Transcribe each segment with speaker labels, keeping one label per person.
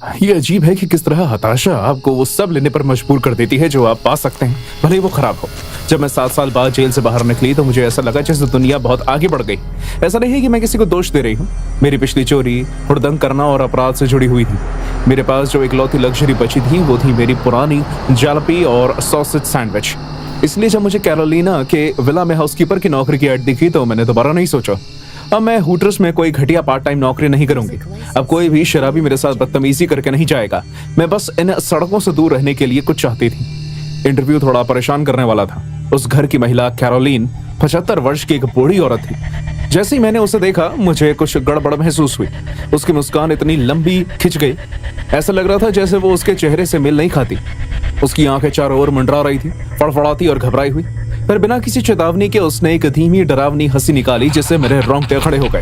Speaker 1: ये अजीब है कि किस तरह हताशा आपको वो सब लेने पर मजबूर कर देती है जो आप पा सकते हैं, भले ही वो खराब हो। जब मैं 7 साल बाद जेल से बाहर निकली तो मुझे ऐसा लगा जैसे दुनिया बहुत आगे बढ़ गई। ऐसा नहीं है कि मैं किसी को दोष दे रही हूँ। मेरी पिछली चोरी, हुड़दंग करना और अपराध से जुड़ी हुई थी। मेरे पास जो इकलौती लग्जरी बची थी वो थी मेरी पुरानी जालपी और सॉसेज सैंडविच। इसलिए जब मुझे कैरोलिना के विला में हाउसकीपर की नौकरी की ऐड दिखी तो मैंने दोबारा नहीं सोचा। अब मैं हुटर्स में कोई घटिया पार्ट टाइम नौकरी नहीं करूंगी। अब कोई भी शराबी मेरे साथ बदतमीजी करके नहीं जाएगा। मैं बस इन सड़कों से दूर रहने के लिए कुछ चाहती थी। इंटरव्यू थोड़ा परेशान करने वाला था। उस घर की महिला कैरोलिन 75 वर्ष की एक बूढ़ी औरत थी। जैसे ही मैंने उसे देखा मुझे कुछ गड़बड़ महसूस हुई। उसकी मुस्कान इतनी लंबी खिंच गई, ऐसा लग रहा था जैसे वो उसके चेहरे से मेल नहीं खाती। उसकी आंखें चारों ओर मंडरा रही थी, फड़फड़ाती और घबराई हुई। पर बिना किसी चेतावनी के उसने एक धीमी डरावनी हंसी निकाली जिससे मेरे रोंगटे खड़े हो गए।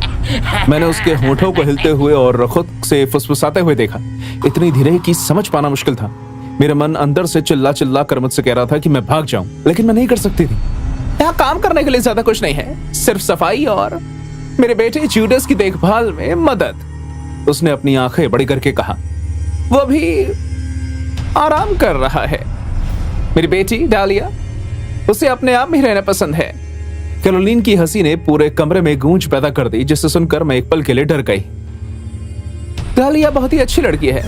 Speaker 1: मैंने उसके होठों को हिलते हुए और खुद से फुसफुसाते हुए देखा। इतनी धीरे कि समझ पाना मुश्किल था। मेरा मन अंदर से चिल्ला चिल्ला कर मुझसे कह रहा था कि मैं भाग जाऊं, लेकिन मैं नहीं कर सकती थी। यहाँ काम करने के लिए ज्यादा कुछ नहीं है, सिर्फ सफाई और मेरे बेटे जूडस की देखभाल में मदद। उसने अपनी आंखें बड़ी करके कहा। वो भी आराम कर रहा है। मेरी बेटी डालिया, उसे अपने आप में रहना पसंद है। कैरोलिन की हंसी ने पूरे कमरे में गूंज पैदा कर दी, जिसे सुनकर मैं एक पल के लिए डर गई। डालिया बहुत ही अच्छी लड़की है,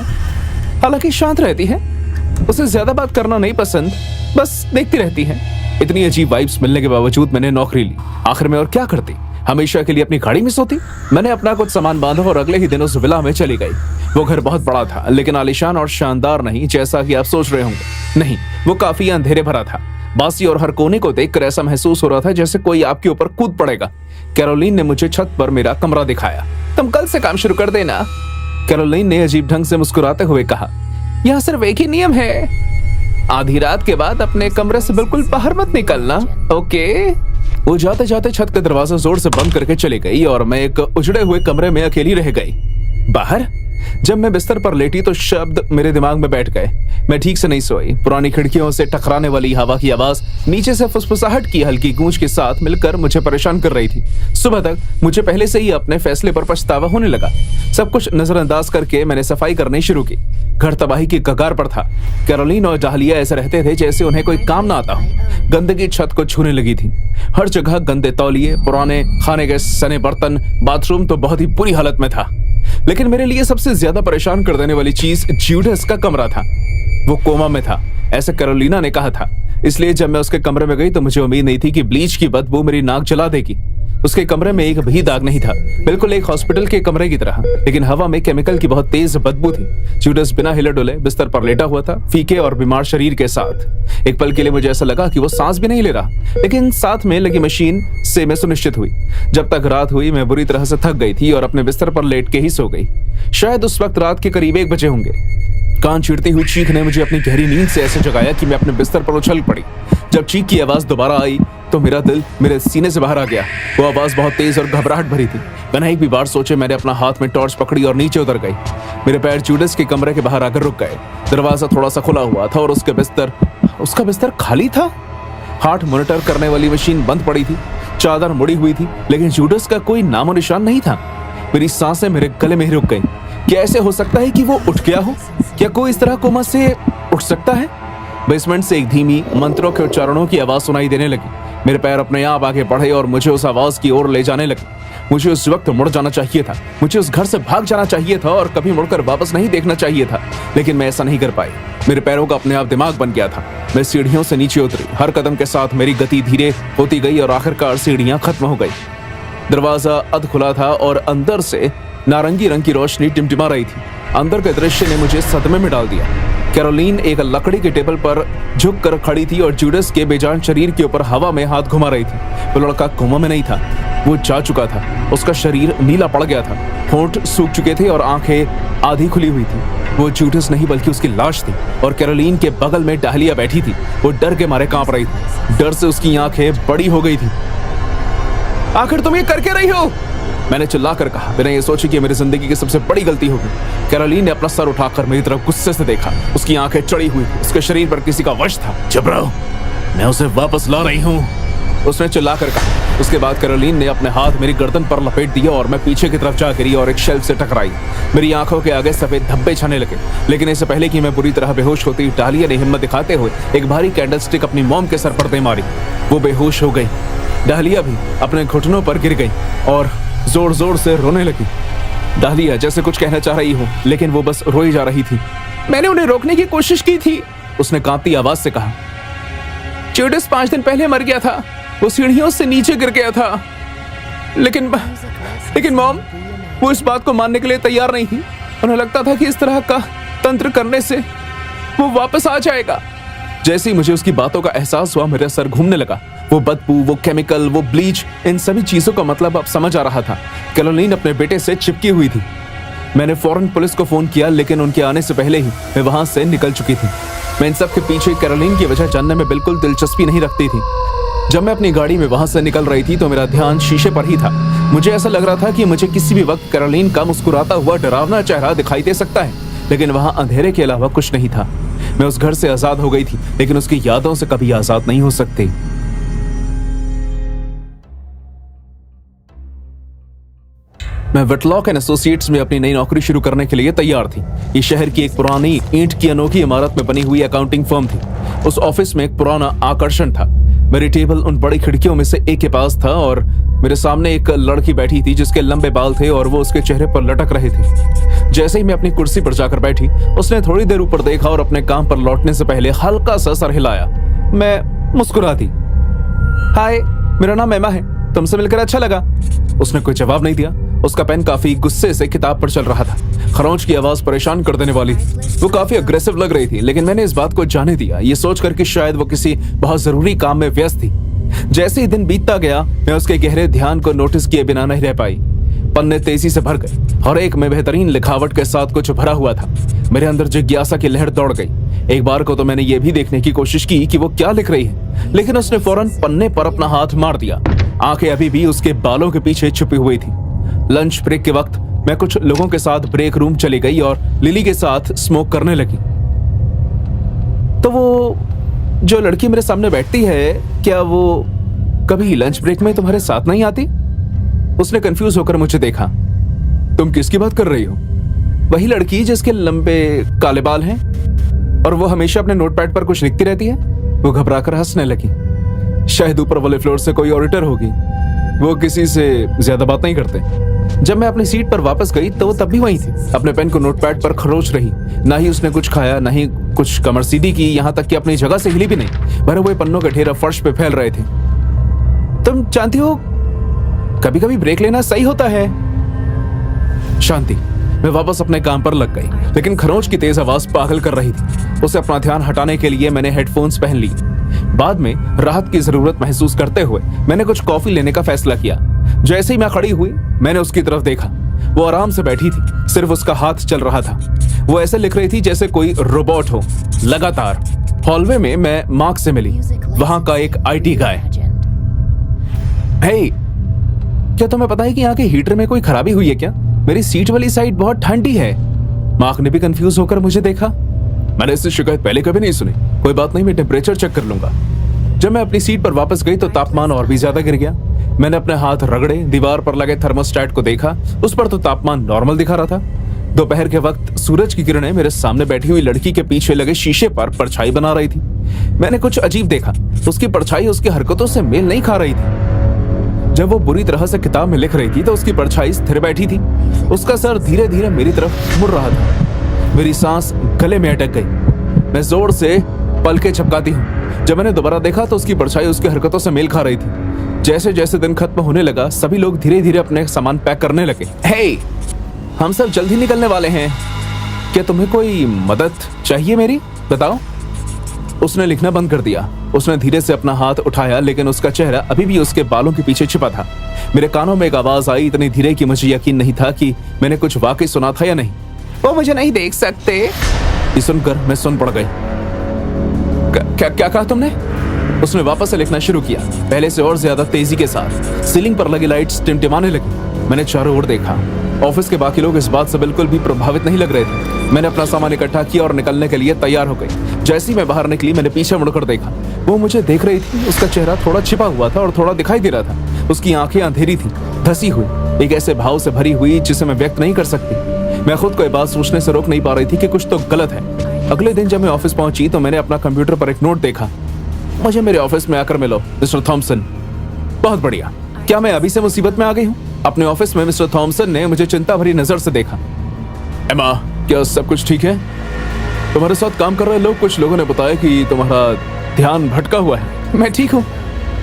Speaker 1: हालांकि शांत रहती है। उसे ज्यादा बात करना नहीं पसंद, बस देखती रहती है। इतनी अजीब वाइब्स मिलने के बावजूद मैंने नौकरी ली। आखिर में और क्या करती, हमेशा के लिए अपनी गाड़ी में सोती। मैंने अपना कुछ सामान बांधा और अगले ही दिन उस विला में चली गई। वो घर बहुत बड़ा था, लेकिन आलीशान और शानदार नहीं जैसा कि आप सोच रहे होंगे। नहीं, वो काफी अंधेरे भरा था। बासी और हर कोने को देखकर ऐसा महसूस हो रहा था जैसे कोई आपके ऊपर कूद पड़ेगा। कैरोलिन ने मुझे छत पर मेरा कमरा दिखाया। तुम कल से काम शुरू कर देना, कैरोलिन ने अजीब ढंग से मुस्कुराते हुए कहा। यहाँ सिर्फ एक ही नियम है, आधी रात के बाद अपने कमरे से बिल्कुल बाहर मत निकलना, ओके? वो जाते जाते छत का दरवाजा जोर से बंद करके चली गई और मैं एक उजड़े हुए कमरे में अकेली रह गई। बाहर जब मैं बिस्तर पर लेटी तो शब्द मेरे दिमाग में बैठ गए। मैं ठीक से नहीं सोई। पुरानी खिड़कियों से टकराने वाली हवा की आवाज नीचे से फुसफुसाहट की हल्की गूंज के साथ मिलकर मुझे परेशान कर रही थी। सुबह तक मुझे पहले से ही अपने फैसले पर पछतावा होने लगा। सब कुछ नजरअंदाज करके मैंने सफाई करनी शुरू की। घर तबाही की कगार पर था। कैरोलिन और डालिया ऐसे रहते थे जैसे उन्हें कोई काम ना आता हो। गंदगी छत को छूने लगी थी। हर जगह गंदे तौलिए, पुराने खाने के सने बर्तन, बाथरूम तो बहुत ही बुरी हालत में था। लेकिन मेरे लिए सबसे ज्यादा परेशान कर देने वाली चीज जूडस का कमरा था। वो कोमा में था, ऐसा कैरोलिना ने कहा था। इसलिए जब मैं उसके कमरे में गई तो मुझे उम्मीद नहीं थी कि ब्लीच की बदबू मेरी नाक जला देगी। उसके कमरे में एक भी दाग नहीं था, बिल्कुल एक हॉस्पिटल के कमरे की तरह, लेकिन हवा में केमिकल की बहुत तेज बदबू थी। जूडस बिना हिले डुले बिस्तर पर लेटा हुआ था, फीके और बीमार शरीर के साथ। एक पल के लिए मुझे ऐसा लगा कि वो सांस भी नहीं ले रहा, लेकिन साथ में लगी मशीन से मैं सुनिश्चित हुई। जब तक रात हुई मैं बुरी तरह से थक गई थी और अपने बिस्तर पर लेट के ही सो गई। शायद उस वक्त रात के करीब 1 बजे होंगे। कान चीरती हुई चीख ने मुझे अपनी गहरी नींद से ऐसे जगाया कि मैं अपने बिस्तर पर उछल पड़ी। जब चीख की आवाज दोबारा आई तो मेरा दिल मेरे सीने से बाहर आ गया। वो आवाज बहुत तेज और घबराहट भरी थी। बिना एक भी बार सोचे मैंने अपना हाथ में टॉर्च पकड़ी और नीचे उतर गई। मेरे पैर जूडस के कमरे के बाहर आकर रुक गए। दरवाजा थोड़ा सा खुला हुआ था और उसका बिस्तर खाली था। हार्ट मॉनिटर करने वाली मशीन बंद पड़ी थी। चादर मुड़ी हुई थी, लेकिन जूडस का कोई नामो निशान नहीं था। मेरी सांसें मेरे गले में ही रुक गई। क्या ऐसे हो सकता है कि वो उठ गया हो? क्या कोई इस तरह कोमा से उठ सकता है? बेसमेंट से एक धीमी मंत्रों के उच्चारणों की आवाज सुनाई देने लगी। मेरे पैर अपने आप आगे बढ़े और मुझे उस आवाज की ओर ले जाने लगे। मुझे उस वक्त मुड़ जाना चाहिए था। मुझे उस घर से भाग जाना चाहिए था और कभी मुड़कर वापस नहीं देखना चाहिए था, लेकिन मैं ऐसा नहीं कर पाई। मेरे पैरों का अपने आप दिमाग बन गया था। मैं सीढ़ियों से नीचे उतरी। हर कदम के साथ मेरी गति धीरे होती गई और आखिरकार सीढ़ियां खत्म हो गई। दरवाजा अध खुला था और अंदर से नारंगी रंग की रोशनी टिमटिमा रही थी। अंदर के दृश्य ने मुझे सदमे में डाल दिया। कैरोलिन एक लकड़ी के टेबल पर झुक कर खड़ी थी और जूडस के बेजान शरीर के ऊपर हवा में हाथ घुमा रही थी। वो लड़का कोमा में नहीं था, वो जा चुका था। उसका शरीर नीला पड़ गया था, होंठ सूख चुके थे और आंखें आधी खुली हुई थी। वो जूडस नहीं बल्कि उसकी लाश थी और कैरोलिन के बगल में डालिया बैठी थी। वो डर के मारे कांप रही थी। डर से उसकी आंखें बड़ी हो गई थी। आखिर तुम ये करके रही हो? मैंने चिल्लाकर कहा, बिना ये सोचे कि मेरी जिंदगी की सबसे बड़ी गलती होगी। कैरोलिन ने अपना सर उठाकर मेरी तरफ गुस्से से देखा। उसकी आंखें चढ़ी हुई थी, उसके शरीर पर किसी का वश था। चुप रहो, मैं उसे वापस ला रही हूँ। उसने चिल्लाकर कहा। उसके बाद कैरोलीन ने अपने हाथ मेरी गर्दन पर लपेट दिया और मैं पीछे की तरफ जा गिरी और एक शेल्फ से टकराई। मेरी आंखों के आगे सफेद धब्बे छाने लगे, लेकिन इससे पहले कि मैं बुरी तरह बेहोश होती, डालिया ने हिम्मत दिखाते हुए एक भारी कैंडल स्टिक अपनी मॉम के सर पर दे मारी। वो बेहोश हो गई। डालिया भी अपने घुटनों पर गिर गई और जोर जोर से रोने लगी। डालिया जैसे कुछ कहना चाह रही हो, लेकिन वो बस रोई जा रही थी। मैंने उन्हें रोकने की कोशिश की थी, उसने कांपती आवाज से कहा। जूडस 5 दिन पहले मर गया था, वो सीढ़ियों से नीचे गिर गया था। लेकिन मॉम, वो इस बात को मानने के लिए तैयार नहीं थी। उन्हें लगता था कि इस तरह का तंत्र करने से वो वापस आ जाएगा। जैसे ही मुझे उसकी बातों का एहसास हुआ, मेरा सर घूमने लगा। वो बदबू, वो केमिकल, वो ब्लीच, इन सभी चीजों का मतलब अब समझ आ रहा था। कैरोलीन अपने बेटे से चिपकी हुई थी। मैंने फौरन पुलिस को फोन किया, लेकिन उनके आने से पहले ही मैं वहां से निकल चुकी थी। मैं इन सब के पीछे कैरोलीन की वजह जानने में बिल्कुल दिलचस्पी नहीं रखती थी। जब मैं अपनी गाड़ी में वहां से निकल रही थी तो मेरा ध्यान शीशे पर ही था। मुझे ऐसा लग रहा था कि मुझे किसी भी वक्त कैरोलीन का मुस्कुराता हुआ डरावना चेहरा दिखाई दे सकता है, लेकिन वहां अंधेरे के अलावा कुछ नहीं था। मैं उस घर से आजाद हो गई थी, लेकिन उसकी यादों से कभी आजाद नहीं हो सकती। मैं विटलॉक एंड एसोसिएट्स में अपनी नई नौकरी शुरू करने के लिए तैयार थी। ये शहर की एक पुरानी ईंट की अनोखी इमारत में बनी हुई अकाउंटिंग फर्म थी। उस ऑफिस में एक पुराना आकर्षण था। मेरी टेबल उन बड़ी खिड़कियों में से एक के पास था और मेरे सामने एक लड़की बैठी थी जिसके लंबे बाल थे और वो उसके चेहरे पर लटक रहे थे। जैसे ही मैं अपनी कुर्सी पर जाकर बैठी, उसने थोड़ी देर ऊपर देखा और अपने काम पर लौटने से पहले हल्का सा सर हिलाया। मैं मुस्कुरा दी। हाय, मेरा नाम एमा है, तुमसे मिलकर अच्छा लगा। उसने कोई जवाब नहीं दिया। उसका पेन काफी गुस्से से किताब पर चल रहा था। खरोंच की आवाज परेशान कर देने वाली थी। वो काफी अग्रेसिव लग रही थी, लेकिन मैंने इस बात को जाने दिया, ये सोचकर कि शायद वो किसी बहुत जरूरी काम में व्यस्त थी। जैसे ही दिन बीतता गया, मैं उसके गहरे ध्यान को नोटिस किए बिना नहीं रह पाई। पन्ने तेजी से भर गए और एक में बेहतरीन लिखावट के साथ कुछ भरा हुआ था। मेरे अंदर जिज्ञासा की लहर दौड़ गई। एक बार को तो मैंने ये भी देखने की कोशिश की कि वो क्या लिख रही है, लेकिन उसने फौरन पन्ने पर अपना हाथ मार दिया। आंखें अभी भी उसके बालों के पीछे छुपी हुई थी। लंच ब्रेक के वक्त मैं कुछ लोगों के साथ ब्रेक रूम चली गई और लिली के साथ स्मोक करने लगी। तो वो जो लड़की मेरे सामने बैठती है, क्या वो कभी लंच ब्रेक में तुम्हारे साथ नहीं आती? उसने कंफ्यूज होकर मुझे देखा। तुम किसकी बात कर रही हो? वही लड़की जिसके लंबे काले बाल हैं और वो हमेशा अपने नोटपैड पर कुछ लिखती रहती है। वो घबराकर हंसने लगी। शायद ऊपर वाले फ्लोर से कोई ऑडिटर होगी। वो किसी से ज्यादा बात नहीं करते। जब मैं अपनी सीट पर वापस गई तो वो तब भी वहीं थी, अपने पेन को नोटपैड पर खरोच रही। ना ही उसने कुछ खाया, ना ही कुछ कमर सीधी की, यहाँ तक कि अपनी जगह से हिली भी नहीं। भरे हुए पन्नों के ढेर फर्श पे फैल रहे थे। तुम जानती हो, कभी कभी ब्रेक लेना सही होता है। शांति। मैं वापस अपने काम पर लग गई, लेकिन खरोंच की तेज आवाज पागल कर रही थी। उसे अपना ध्यान हटाने के लिए मैंने हेडफोन्स पहन ली। बाद में राहत की जरूरत महसूस करते हुए मैंने कुछ कॉफी लेने का फैसला किया। जैसे ही मैं खड़ी हुई, मैंने उसकी तरफ देखा। वो आराम से बैठी थी, सिर्फ उसका हाथ चल रहा था। वो ऐसे लिख रही थी जैसे कोई रोबोट हो। लगातार हॉलवे में मैं मार्क से मिली, वहां का एक आईटी गाय। हे, क्या तुम्हें पता है कि यहाँ के हीटर में कोई खराबी हुई है क्या? मेरी सीट वाली साइड बहुत ठंडी है। मार्क ने भी कंफ्यूज होकर मुझे देखा। मैंने इससे शिकायत पहले कभी नहीं सुनी। कोई बात नहीं, मैं टेम्परेचर चेक कर लूंगा। जब मैं अपनी सीट पर वापस गई तो तापमान और भी ज्यादा गिर गया। मैंने अपने हाथ रगड़े, दीवार पर लगे थर्मोस्टेट को देखा। उस पर तो तापमान नॉर्मल दिखा रहा था। दोपहर के वक्त सूरज की किरणें मेरे सामने बैठी हुई लड़की के पीछे लगे शीशे पर परछाई बना रही थी। मैंने कुछ अजीब देखा। उसकी परछाई उसकी हरकतों से मेल नहीं खा रही थी। जब वो बुरी तरह से किताब में लिख रही थी तो उसकी परछाई स्थिर बैठी थी। उसका सर धीरे धीरे मेरी तरफ मुड़ रहा था। मेरी सांस गले में अटक गई। मैं जोर से पलकें झपकाती हूँ। जब मैंने दोबारा देखा तो उसकी परछाई उसकी हरकतों से मेल खा रही थी। जैसे जैसे दिन खत्म होने लगा, सभी लोग धीरे धीरे अपने सामान पैक करने लगे। हे, हम सब जल्दी निकलने वाले हैं। क्या तुम्हें कोई मदद चाहिए मेरी? बताओ। उसने लिखना बंद कर दिया। उसने धीरे से अपना हाथ उठाया, लेकिन उसका चेहरा अभी भी उसके बालों के पीछे छिपा था। मेरे कानों में एक आवाज आई, इतनी धीरे कि मुझे यकीन नहीं था कि मैंने कुछ वाकई सुना था या नहीं। वो मुझे नहीं देख सकते। ये सुनकर मैं सुन पड़ गई। क्या क्या कहा तुमने? उसने वापस से लिखना शुरू किया, पहले से और ज्यादा तेजी के साथ। सीलिंग पर लगी लाइट्स टिमटिमाने लगी। मैंने चारों ओर देखा ऑफिस के बाकी लोग इस बात से बिल्कुल भी प्रभावित नहीं लग रहे थे। मैंने अपना सामान इकट्ठा किया और निकलने के लिए तैयार हो गई। जैसे ही मैं बाहर निकली मैंने पीछे मुड़कर देखा। वो मुझे देख रही थी। उसका चेहरा थोड़ा छिपा हुआ था और थोड़ा दिखाई दे रहा था। उसकी आंखें अंधेरी थी, धसी हुई, एक ऐसे भाव से भरी हुई जिसे मैं व्यक्त नहीं कर सकती। मैं खुद को ये बात सोचने से रोक नहीं पा रही थी कि कुछ तो गलत है। अगले दिन जब मैं ऑफिस पहुंची तो मैंने अपना कंप्यूटर पर एक नोट देखा। मुझे मेरे ऑफिस में आकर मिलो मिस्टर थॉमसन। बहुत बढ़िया। क्या मैं अभी से मुसीबत में आ गई हूँ? अपने ऑफिस में मिस्टर थॉमसन ने मुझे चिंता भरी नजर से देखा। एमा, क्या सब कुछ ठीक है? तुम्हारे साथ काम कर रहे लोग, कुछ लोगों ने बताया कि तुम्हारा ध्यान भटका हुआ है। मैं ठीक हूँ,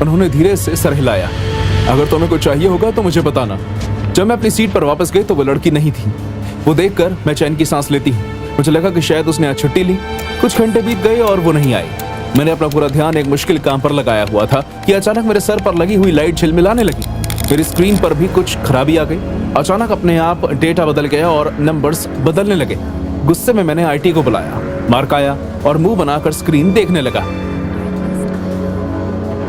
Speaker 1: उन्होंने धीरे से सर हिलाया। अगर तुम्हें कुछ चाहिए होगा तो मुझे बताना। जब मैं अपनी सीट पर वापस गई तो वो लड़की नहीं थी। वो देखकर मैं चैन की सांस लेती हूँ। मुझे लगा कि शायद उसने आज छुट्टी ली। कुछ घंटे बीत गए और वो नहीं आई। मैंने अपना पूरा ध्यान एक मुश्किल काम पर लगाया हुआ था कि अचानक मेरे सर पर लगी हुई लाइट झिलमिलाने लगी। मेरी स्क्रीन पर भी कुछ खराबी आ गई। अचानक अपने आप डेटा बदल गया और नंबर्स बदलने लगे। गुस्से में मैंने आईटी को बुलाया, मार्क आया और मुंह बनाकर स्क्रीन देखने लगा।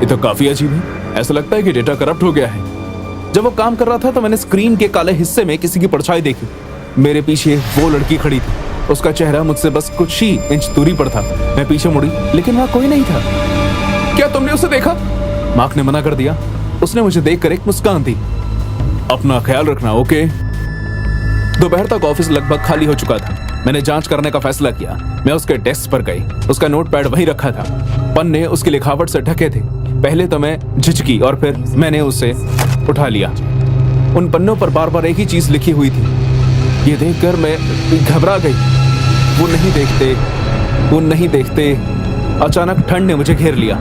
Speaker 1: ये तो काफी अजीब है, ऐसा लगता है कि डेटा करप्ट हो गया है। जब वो काम कर रहा था तो मैंने स्क्रीन के काले हिस्से में किसी की परछाई देखी। मेरे पीछे वो लड़की खड़ी थी। उसका चेहरा मुझसे बस कुछ ही इंच दूरी पर था। मैं पीछे मुड़ी लेकिन वहां कोई नहीं था। क्या तुमने उसे देखा? मार्क ने मना कर दिया। उसने मुझे देखकर एक मुस्कान दी। अपना ख्याल रखना, ओके? दोपहर तक ऑफिस लगभग खाली हो चुका था। मैंने जांच करने का फैसला किया। मैं उसके डेस्क पर गई। उसका नोटपैड वहीं रखा था। पन्ने उसकी लिखावट से ढके थे। पहले तो मैं झिझकी और फिर मैंने उसे उठा लिया। उन पन्नों पर बार बार एक ही चीज लिखी हुई थी। ये देखकर मैं घबरा गई। वो नहीं देखते, वो नहीं देखते। अचानक ठंड ने मुझे घेर लिया।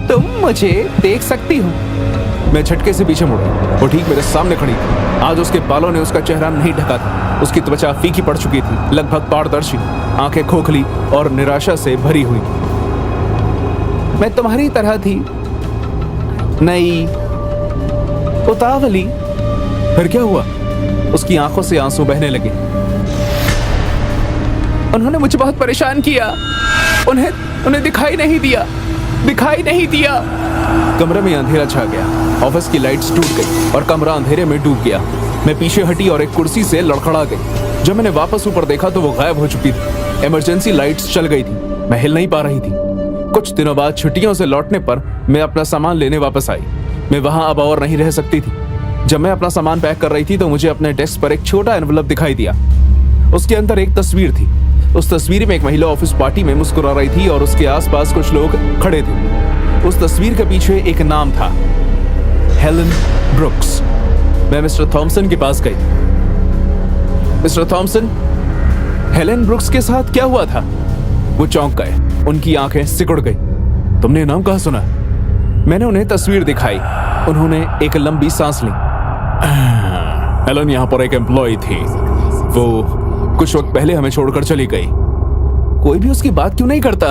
Speaker 1: तुम मुझे देख सकती हो। मैं झटके से पीछे मुड़ा। वो ठीक मेरे सामने खड़ी थी। आज उसके बालों ने उसका चेहरा नहीं ढका था। उसकी त्वचा फीकी पड़ चुकी थी, लगभग पारदर्शी, आंखें खोखली और निराशा से भरी हुई। मैं तुम्हारी तरह थी, नई, उतावली। फिर क्या हुआ? उसकी आंखों से आंसू बहने लगे। उन्होंने मुझे बहुत परेशान किया। उन्हें दिखाई नहीं दिया। कमरे में अंधेरा छा गया। ऑफिस की लाइट्स टूट गई और कमरा अंधेरे में डूब गया। मैं पीछे हटी और एक कुर्सी से लड़खड़ा गई। जब मैंने वापस ऊपर देखा तो वो गायब हो चुकी थी। इमरजेंसी लाइट्स चल गई थी। मैं हिल नहीं पा रही थी। कुछ दिनों बाद छुट्टियों से लौटने पर मैं अपना सामान लेने वापस आई। मैं वहां अब और नहीं रह सकती थी। जब मैं अपना सामान पैक कर रही थी तो मुझे अपने डेस्क पर एक छोटा एनवलप दिखाई दिया। उसके अंदर एक तस्वीर थी। उस तस्वीर में एक महिला ऑफिस पार्टी में मुस्कुरा रही थी और उसके आसपास कुछ लोग खड़े थे। उस तस्वीर के पीछे एक नाम था, हेलन ब्रुक्स। मैं मिस्टर थॉमसन के पास गई। मिस्टर थॉमसन, हेलन ब्रुक्स के साथ क्या हुआ था? वो चौंक गए। उनकी आंखें सिकुड़ गई। तुमने नाम कहाँ सुना? मैंने उन्हें तस्वीर दिखाई। उन्होंने एक लंबी सांस ली। हेलन यहाँ पर एक एम्प्लॉय थी। वो कुछ वक्त पहले हमें छोड़कर चली गई। कोई भी उसकी बात क्यों नहीं करता?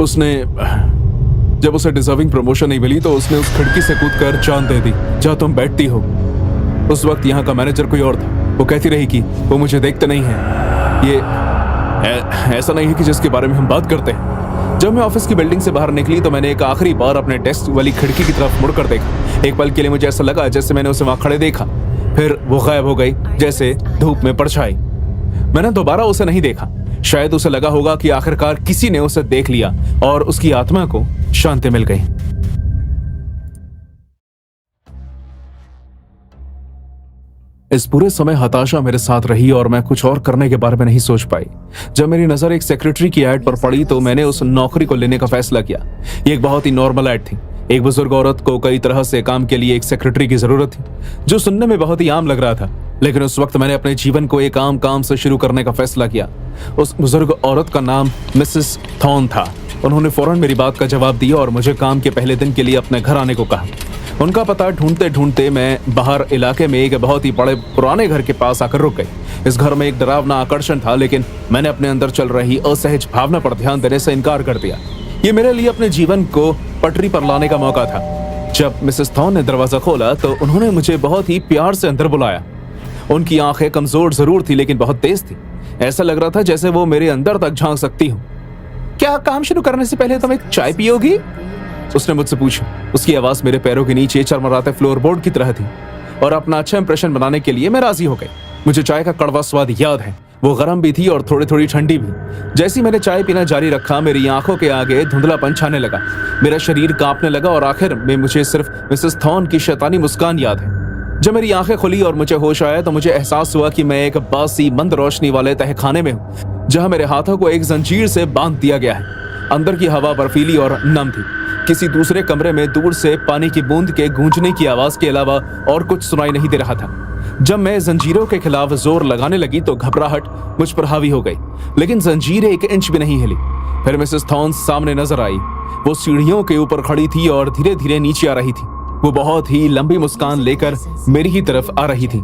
Speaker 1: उसने जब उसे डिजर्विंग प्रमोशन नहीं मिली तो उसने उस खिड़की से कूदकर जान दे दी जहां तुम बैठती हो। उस वक्त यहाँ का मैनेजर कोई और था। वो कहती रही कि वो मुझे देखते नहीं है। ये ऐसा नहीं है कि जिसके बारे में हम बात करते हैं। जब मैं ऑफिस की बिल्डिंग से बाहर निकली तो मैंने एक आखिरी बार अपने डेस्क वाली खिड़की की तरफ मुड़कर देखा। एक पल के लिए मुझे ऐसा लगा जैसे मैंने उसे वहां खड़े देखा। फिर वो गायब हो गई, जैसे धूप में परछाई। मैंने दोबारा उसे नहीं देखा। शायद उसे लगा होगा कि आखिरकार किसी ने उसे देख लिया और उसकी आत्मा को शांति मिल गई। इस पूरे समय हताशा मेरे साथ रही और मैं कुछ और करने के बारे में नहीं सोच पाई। जब मेरी नजर एक सेक्रेटरी की ऐड पर पड़ी तो मैंने उस नौकरी को लेने का फैसला किया। ये एक बहुत ही नॉर्मल ऐड थी। एक बुजुर्ग औरत को कई तरह से काम के लिए एक सेक्रेटरी की जरूरत थी, जो सुनने में बहुत ही आम लग रहा था। लेकिन उस वक्त मैंने अपने जीवन को एक आम काम से शुरू करने का फैसला किया। उस बुजुर्ग औरत का नाम मिसेस थॉर्न था। उन्होंने फौरन मेरी बात का जवाब दिया और मुझे काम के पहले दिन के लिए अपने घर आने को कहा। उनका पता ढूंढते ढूंढते मैं बाहर इलाके में एक बहुत ही बड़े पुराने घर के पास आकर रुक गई। इस घर में एक डरावना आकर्षण था, लेकिन मैंने अपने अंदर चल रही असहज भावना पर ध्यान देने से इनकार कर दिया। ये मेरे लिए अपने जीवन को पटरी पर लाने का मौका था। जब मिसेस थॉर्न ने दरवाजा खोला तो उन्होंने मुझे बहुत ही प्यार से अंदर बुलाया। उनकी आंखें कमजोर जरूर थी लेकिन बहुत तेज थी। ऐसा लग रहा था जैसे वो मेरे अंदर तक झांक सकती हो। क्या काम शुरू करने से पहले तुम एक चाय पियोगी? उसने मुझसे पूछा। उसकी आवाज मेरे पैरों के नीचे चरमराते फ्लोरबोर्ड की तरह थी। और अपना अच्छा इंप्रेशन बनाने के लिए मैं राजी हो गई। मुझे चाय का कड़वा स्वाद याद है, वो गर्म भी थी और थोड़ी थोड़ी ठंडी भी। जैसे ही मैंने चाय पीना जारी रखा, मेरी आंखों के आगे धुंधलापन छाने लगा, मेरा शरीर कांपने लगा और आखिर में मुझे सिर्फ मिसेस थॉर्न की शैतानी मुस्कान याद है। जब मेरी आंखें खुली और मुझे होश आया तो मुझे एहसास हुआ कि मैं एक बासी मंद रोशनी वाले तहखाने में हूँ, जहां मेरे हाथों को एक जंजीर से बांध दिया गया है। अंदर की हवा बर्फीली और नम थी। किसी दूसरे कमरे में दूर से पानी की बूंद के गूंजने की आवाज के अलावा और कुछ सुनाई नहीं दे रहा था। जब मैं जंजीरों के खिलाफ जोर लगाने लगी तो घबराहट मुझ पर हावी हो गई, लेकिन जंजीर 1 इंच भी नहीं हिली। फिर मिसेस थॉर्न सामने नजर आई। वो सीढ़ियों के ऊपर खड़ी थी और धीरे धीरे नीचे आ रही थी। वो बहुत ही लंबी मुस्कान लेकर मेरी ही तरफ आ रही थी।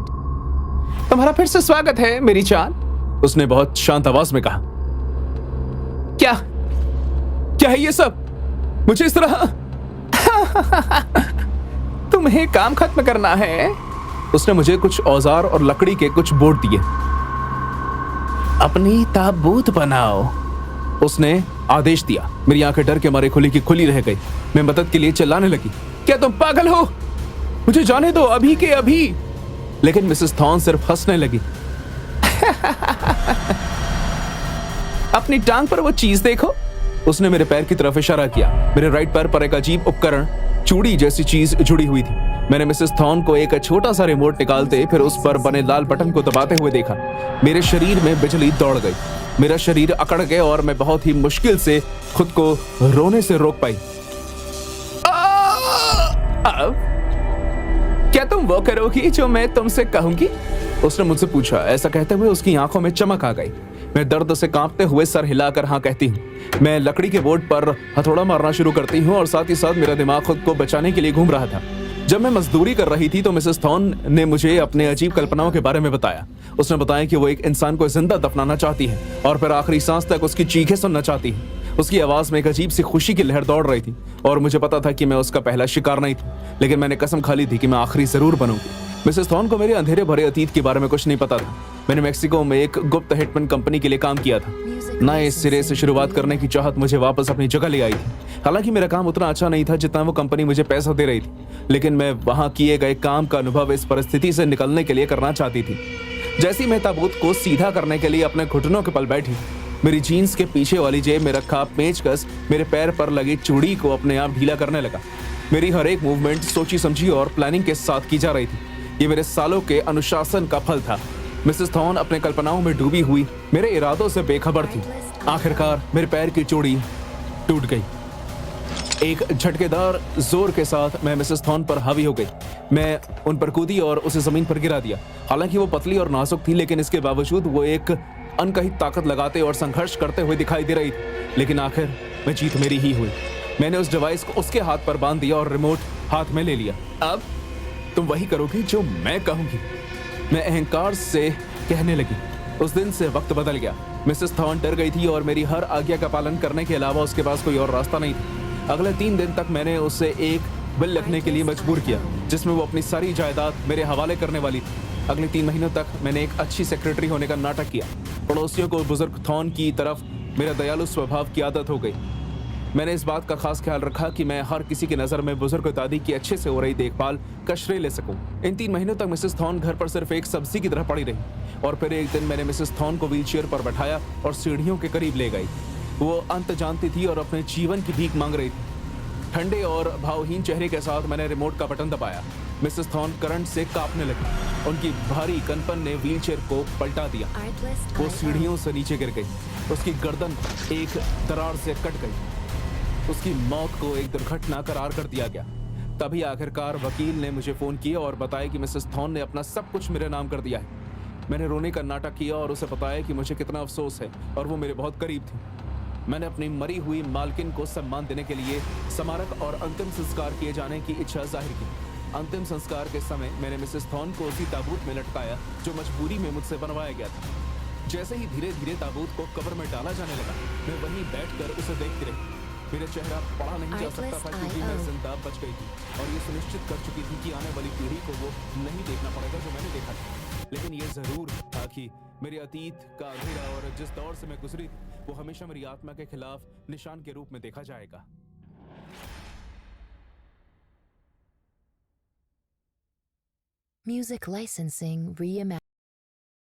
Speaker 1: तुम्हारा फिर से स्वागत है मेरी जान, उसने बहुत शांत आवाज में कहा। क्या क्या है ये सब? मुझे इस तरह तुम्हें काम खत्म करना है। उसने मुझे कुछ औजार और लकड़ी के कुछ बोर्ड दिए। अपनी ताबूत बनाओ, उसने आदेश दिया। मेरी आंखें डर के मारे खुली की खुली रह गई। मैं मदद के लिए चिल्लाने लगी, क्या तुम पागल हो? मुझे जाने दो अभी के अभी। लेकिन मिसेस थॉर्न सिर्फ हंसने लगी। अपनी टांग पर वो चीज देखो, उसने मेरे पैर की तरफ इशारा किया। मेरे राइट पैर पर एक अजीब उपकरण, चूड़ी जैसी चीज जुड़ी हुई थी। मैंने मिसेस थॉर्न को एक छोटा सा रिमोट निकालते फिर उस पर बने लाल बटन को दबाते हुए देखा। मेरे शरीर में बिजली दौड़ गई, मेरा शरीर अकड़ गया और मैं बहुत ही मुश्किल से खुद को रोने से रोक पाई। अब क्या तुम वो करोगी जो मैं तुमसे कहूंगी? उसने मुझसे पूछा। ऐसा कहते हुए उसकी आंखों में चमक आ गई। मैं दर्द से कांपते हुए सर हिलाकर हाँ कहती हूँ। मैं लकड़ी के बोर्ड पर हथौड़ा मारना शुरू करती हूँ और साथ ही साथ मेरा दिमाग खुद को बचाने के लिए घूम रहा था। जब मैं मजदूरी कर रही थी तो मिसेस थॉर्न ने मुझे अपने अजीब कल्पनाओं के बारे में बताया। उसने बताया कि वो एक इंसान को जिंदा दफनाना चाहती है और फिर आखिरी सांस तक उसकी चीखें सुनना चाहती है। उसकी आवाज में एक अजीब सी खुशी की लहर दौड़ रही थी और मुझे पता था कि मैं उसका पहला शिकार नहीं था, लेकिन मैंने कसम खा ली थी कि मैं आखिरी जरूर बनूंगी। मिसेस थॉर्न को मेरे अंधेरे भरे अतीत के बारे में कुछ नहीं पता था। मैंने मेक्सिको में एक गुप्त हिटमैन कंपनी के लिए काम किया था। नए सिरे से शुरुआत करने की चाहत मुझे वापस अपनी जगह ले आई थी। हालांकि मेरा काम उतना अच्छा नहीं था जितना वो कंपनी मुझे पैसा दे रही थी, लेकिन मैं वहां किए गए काम का अनुभव इस परिस्थिति से निकलने के लिए करना चाहती थी। जैसे ही मैं ताबूत को सीधा करने के लिए अपने घुटनों के पल बैठी, मेरी जीन्स के पीछे वाली जेब में रखा पेचकस मेरे पैर पर लगी चूड़ी को अपने आप ढीला करने लगा। मेरी हर एक मूवमेंट सोची समझी और प्लानिंग के साथ की जा रही थी। ये मेरे सालों के अनुशासन का फल था। मिसेस थॉर्न अपने कल्पनाओं में डूबी हुई मेरे इरादों से बेखबर थी। आखिरकार मेरे पैर की चूड़ी टूट गई। एक झटकेदार जोर के साथ मैं मिसेस थॉर्न पर हावी हो गई। मैं उन पर कूदी और उसे जमीन पर गिरा दिया। हालांकि वो पतली और नाजुक थी, लेकिन इसके बावजूद वो एक अनकही ताकत लगाते और संघर्ष करते हुए दिखाई दे रही थी। लेकिन आखिर में जीत मेरी ही हुई। मैंने उस डिवाइस को उसके हाथ पर बांध दिया और रिमोट हाथ में ले लिया। अब तुम वही करोगी जो मैं कहूंगी, मैं अहंकार से कहने लगी। उस दिन से वक्त बदल गया। मिसेस थॉर्न डर गई थी और मेरी हर आज्ञा का पालन करने के अलावा उसके पास कोई और रास्ता नहीं था। अगले 3 दिन तक मैंने उसे एक बिल लिखने के लिए मजबूर किया, जिसमें वो अपनी सारी जायदाद मेरे हवाले करने वाली थी। अगले 3 महीनों तक मैंने एक अच्छी सेक्रेटरी होने का नाटक किया। पड़ोसियों को बुजुर्ग थॉर्न की तरफ मेरा दयालु स्वभाव की आदत हो गई। मैंने इस बात का खास ख्याल रखा कि मैं हर किसी की नज़र में बुजुर्ग दादी की अच्छे से हो रही देखभाल का श्रेय ले सकूं। इन 3 महीनों तक मिसेस थॉर्न घर पर सिर्फ एक सब्जी की तरह पड़ी रही और फिर एक दिन मैंने मिसेस थॉर्न को व्हीलचेयर पर बैठाया और सीढ़ियों के करीब ले गई। वो अंत जानती थी और अपने जीवन की भीख मांग रही थी। ठंडे और भावहीन चेहरे के साथ मैंने रिमोट का बटन दबाया। मिसेस थॉर्न करंट से कांपने लगी। उनकी भारी कनपन ने व्हीलचेयर को पलटा दिया। वो सीढ़ियों से नीचे गिर गई। उसकी गर्दन एक दरार से कट गई। उसकी मौत को एक दुर्घटना करार कर दिया गया। तभी आखिरकार वकील ने मुझे फोन किया और बताया कि मिसेस थॉर्न ने अपना सब कुछ मेरे नाम कर दिया है। मैंने रोने का नाटक किया और उसे बताया कि मुझे कितना अफसोस है और वो मेरे बहुत करीब थी। मैंने अपनी मरी हुई मालकिन को सम्मान देने के लिए स्मारक और अंतिम संस्कार किए जाने की इच्छा जाहिर की। अंतिम संस्कार के समय मैंने मिसेस थॉर्न को उसी ताबूत में लटकाया जो मजबूरी में मुझसे बनवाया गया था। जैसे ही धीरे धीरे ताबूत को कब्र में डाला जाने लगा, मैं वहीं बैठकर उसे देखती रही। मेरा चेहरा पढ़ा नहीं जा सकता था क्योंकि मैं जिंदा बच गई थी और ये सुनिश्चित कर चुकी थी कि आने वाली पीढ़ी को वो नहीं देखना पड़ेगा जो मैंने देखा था। लेकिन ये जरूर था कि मेरे अतीत का अंधेरा और जिस दौर से मैं गुजरी थी वो हमेशा मेरी आत्मा के खिलाफ निशान के रूप में देखा जाएगा।
Speaker 2: Music licensing reimagined.